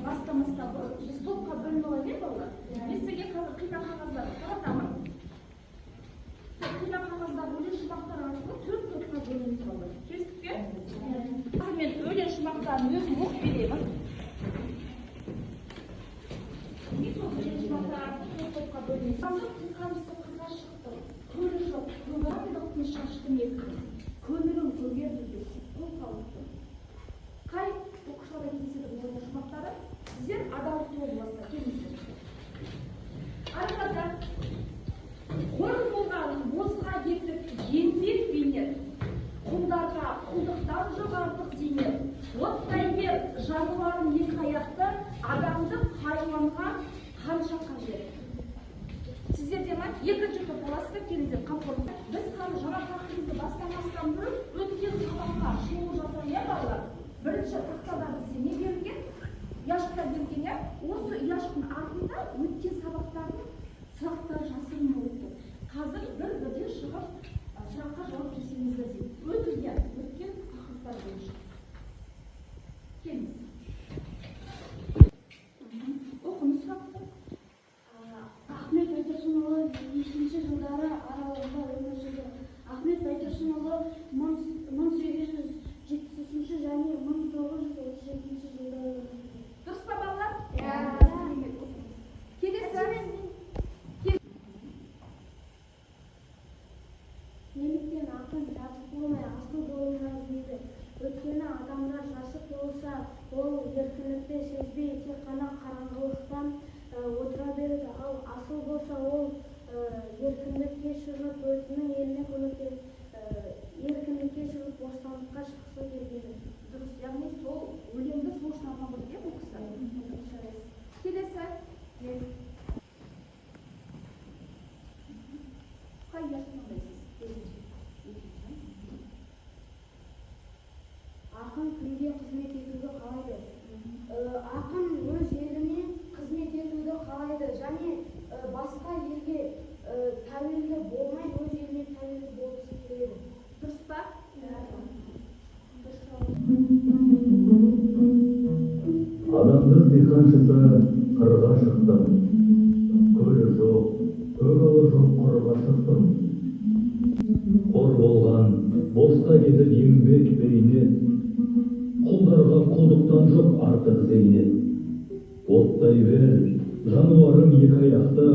бастамастан бұрын біз топқа бөлініп алайық, иә балалар? Мен сізге қазір қима қағаздарды таратамын. Қима қағаздағы өлең шумақтар арқылы 4 топқа бөлінеміз балалар. Келістік пе? Қазір мен өлең шумақтарын өзім оқып беремін. Мен сол өлең шумақтар арқылы 4 топқа бөлінеміз. Қазір қиқамызды қырға шықты. Көлі жоқ, көңілдің шашты мекін. Көңілің көгерді десе, қол қалыпты. Қай оқушыларға кездеседі бұл шумақтары? Сіздер адал тобы боласыздар, келіңіздер. Арқада қор болған босқа кетіп еңбек бейнет, құлдарға құлдықтан жоқ артық зейнет. Оттай бер жануарын екі аяқты, адамды хайуанға қанша қажет. Сіздер де ма? Екінші топ боласыздар, келіңіздер, қамқорлықта. Біз қазір жаңа тақырыбымызды бастамастан бұрын өткен сабаққа шолу жасайық балалар. Бірінші тақтада бізге не берілген? Яшықта берілген, иә? Осы яшықтың артында өткен сабақтардың сұрақтары жасырынып өтті. Қазір бір-бірден шығып сұраққа жауап берсеңіздер дейді. Өтілген, өткен тақырыптар бойынша. Келіңіз. Оқыңыз сұрақты. Ахмет Байтұрсынұлы 20 жылдары аралығында өмір сүрді. Ахмет Байтұрсынұлы 1873 және 1937 жылдары өмір сүрді. Дұрыс па балалар? Келесі. Неліктен ақын жасық болмай асыл болмай дейді. Өйткені адамдар жасық болса, ол еркіндікті сезбей тек қана қараңғылықтан отыра береді. Ал асыл болса, ол еркіндікке шығып, өзінің еліне еркіндікке шығып, бостандыққа шықса келгені. Дұрыс, яғни сол өлеңді сол үшін алған болды, иә, бұл кісі? Келесі. Қай яшын алдайсыз? Ақын кімге қызмет етуді қалайды? Ақын өз еліне қызмет етуді қалайды және басқа елге тәуелді болмай, өз еліне тәуелді болғысы келеді. Дұрыс па? Адамдар диқаншысы қырға шықтым. Көлі жоқ, көгалы жоқ қырға шықтым. Қор болған, босқа кетіп еңбек бейнет. Құлдарға құлдықтан жоқ артық зейнет. Оттай бер, жануарым екі аяқты.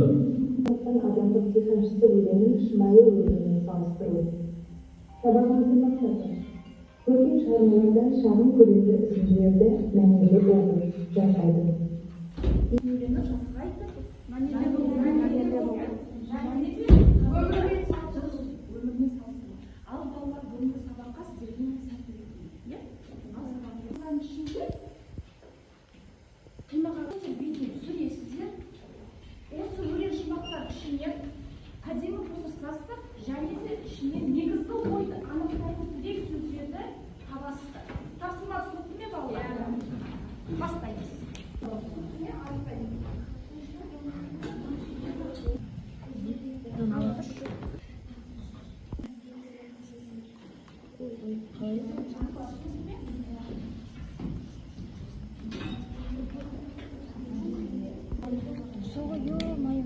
Адамдық диқаншысы өлеңін шынайы өмірмен салыстыру. Сабағымызды мақсаты. Көркем шығармалардан шағын көлемді үзінділерді мәнерлеп оқып жасайды. Өлеңі жасайды, мәнерлеп өмірмен салыстыру. Ал балалар бүгінгі сабаққа сіздерге сәт береді. Иә? Ал сабақтың ішінде қимағанды бетіне түсіресіздер. Осы өлең шумақтар ішінен әдемі қосырсасыздар, және де ішінен негізгі ойды анықтайтын тірек сөздерді табасыздар. Тапсырма түсінікті ме балалар? Бастаймыз.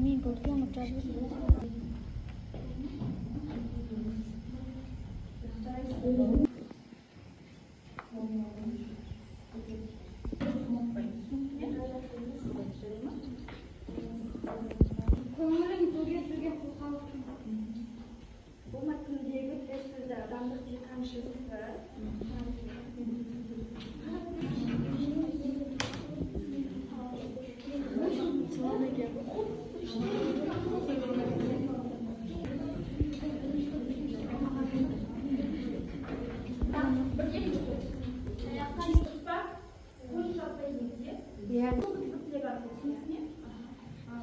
Мен көрген көңілін көгертуге қолқалықтың болма күндегі тәсілді адамдық диқаншылықты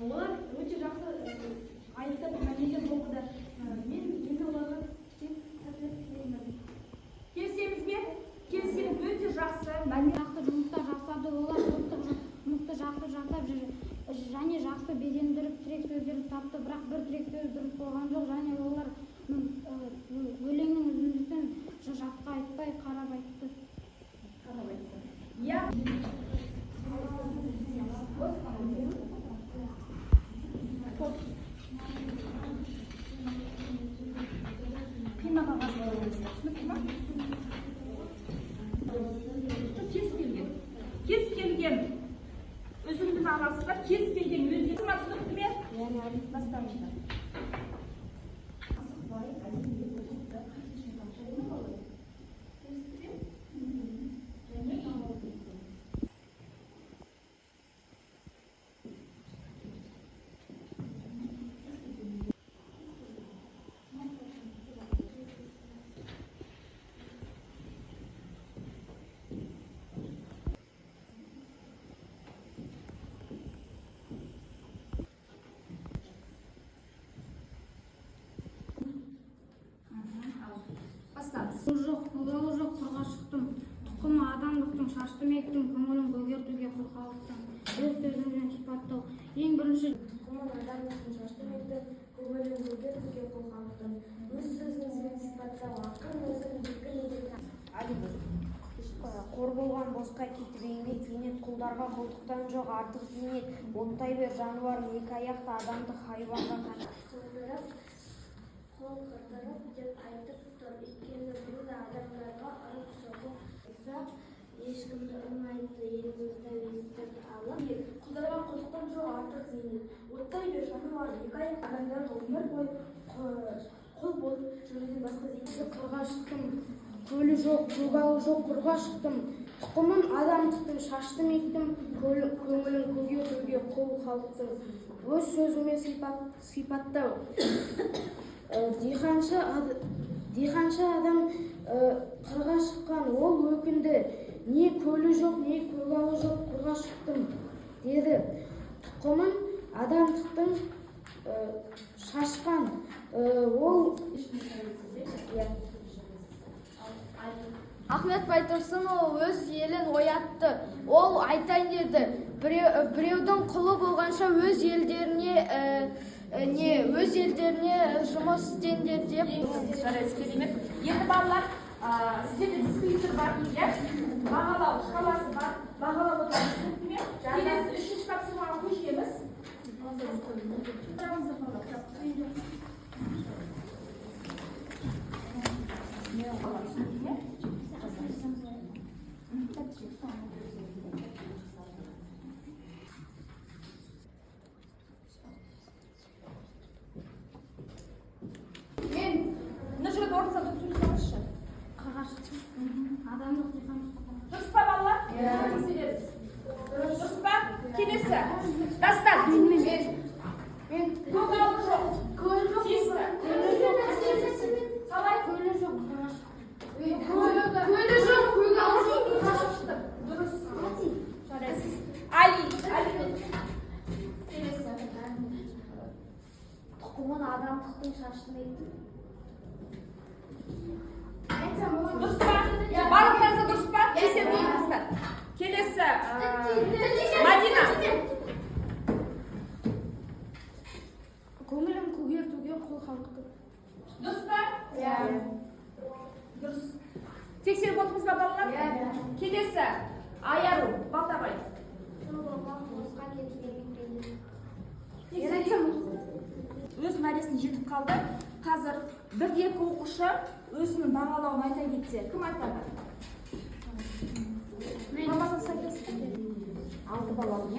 олар өте жақсы айтып мәнерлеп оқыды. Мен енді оларға тек тәттілік тілеймін. Келісеміз бе? Келісеміз, өте жақсы. Жақсы жұмыстар жасады, олар жұмысты жақсы жасап және жақсы безендіріп тірек сөздерді тапты, бірақ бір тірек сөз дұрыс болған жоқ, және олар өлеңнің үзіндісін жатқа айтпай қарап айтты. Иә. Kez kelген үзіндіні аласыздар, кез келген өзі түсінікті ме? Бастаңыздар. Жоқ, бұлалы жоқ, қырға шықтым. Тұқымы адамдықтың, шаштым ектім, көңілін көгертуге құл халықтың. Өз сөзіммен сипаттау. Ең бірінші тұқымын адамдықтың, шаштым ектім, көңілін көгертуге құл халықтың. Өз сөзіммен сипаттау. Ақын өзін бекін ететін. Қор болған босқа кетіп еңбек зейнет, құлдарға құлдықтан жоқ артық зейнет. Оттай бер жануарым екі аяқты адамды хайуанға қол қырдырып деп айтып тұр. Өйткені бұл да адамдарға ұрып-соғып ешкімді ұнайды елімізді естіп алып. Құлдарға құлдықтан жоқ артық зейнет. Оттай бер жануарым екі аяқты адамдарға өмір бойы құл болып жүруден басқа зейнет. Қырға шықтым. Көлі жоқ, көгалы жоқ, құрға шықтым. Тұқымын адамдықтың, шаштым ектім, көңілін көгертуге құл халықтың. Өз сөзіме сипаттау. Диханшы адам қырға шыққан, ол өкінді. Не көлі жоқ, не көгалы жоқ, құрға шықтым, деді. Тұқымын адамдықтың, шашқан, ол... Ахмет Байтұрсынұлы өз елін оятты. Ол айтайын деді, біреудің құлы болғанша өз елдеріне жұмыс істеңдер деп. Жарайсыз, керемет. Енді балалар, сіздерде дисквитер бар, бағалау шкаласы бар, бағалап отырамыз. Келесі үшінші тапсырмаға көшеміз. Мына жерде орныңызға тұрып сөйлесеңізші. Қырға шықтым. Адамдық Дұрыс па, балалар? Тексереріз. Дұрыс па? Келесі. Дастан. Көгалы жоқ. Көлі жоқ. Тиісті. Қалай? Көлі жоқ, қырға шықтым. Көлі жоқ, көгалы жоқ, қырға шықтым. Дұрыс. Жарайсыз. Али. Келесі. Тұқымын адамдықтың, шаштым ектім. Дұрыс па? Барлықтарыңызға дұрыс па? Кесер болыңыздар. Келесі. Мадина. Көңілін көгертуге құл халықтың. Дұрыс па? Дұрыс. Тексеріп отырмыз ба, балалар? Келесі. Аяру. Балтабай. Өз мәресіне жетіп қалды. Қазір бір-екі оқушы өзінің бағалауын айта кетсе, кім айтады? Мамасын сәйкес. 6 балалың,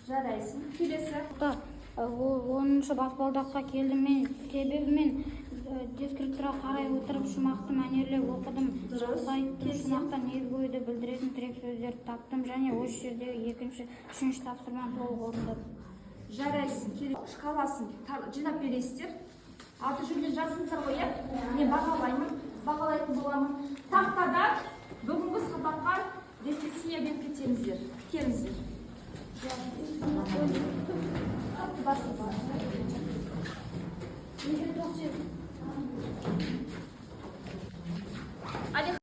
жарайсың. Келесі. 10-шы баспалдаққа келдім мен. Себебімен дескриптора қарай отырып шумақты мәнерлеп оқыдым. Сайттың шумақтан ел бойды білдіретін тірек сөздерді таптым және осы жердегі екінші, үшінші тапсырманы толық орындадым. Жарайсың. Шкаласын жинап бересіздер. Аты жүрген жазыңыздар ғой, мен бағалаймын, бағалайтын боламын. Тақтада бүгінгі сабаққа рефлексия беріп кетеміздер. Келіңіздер. Басыңыз.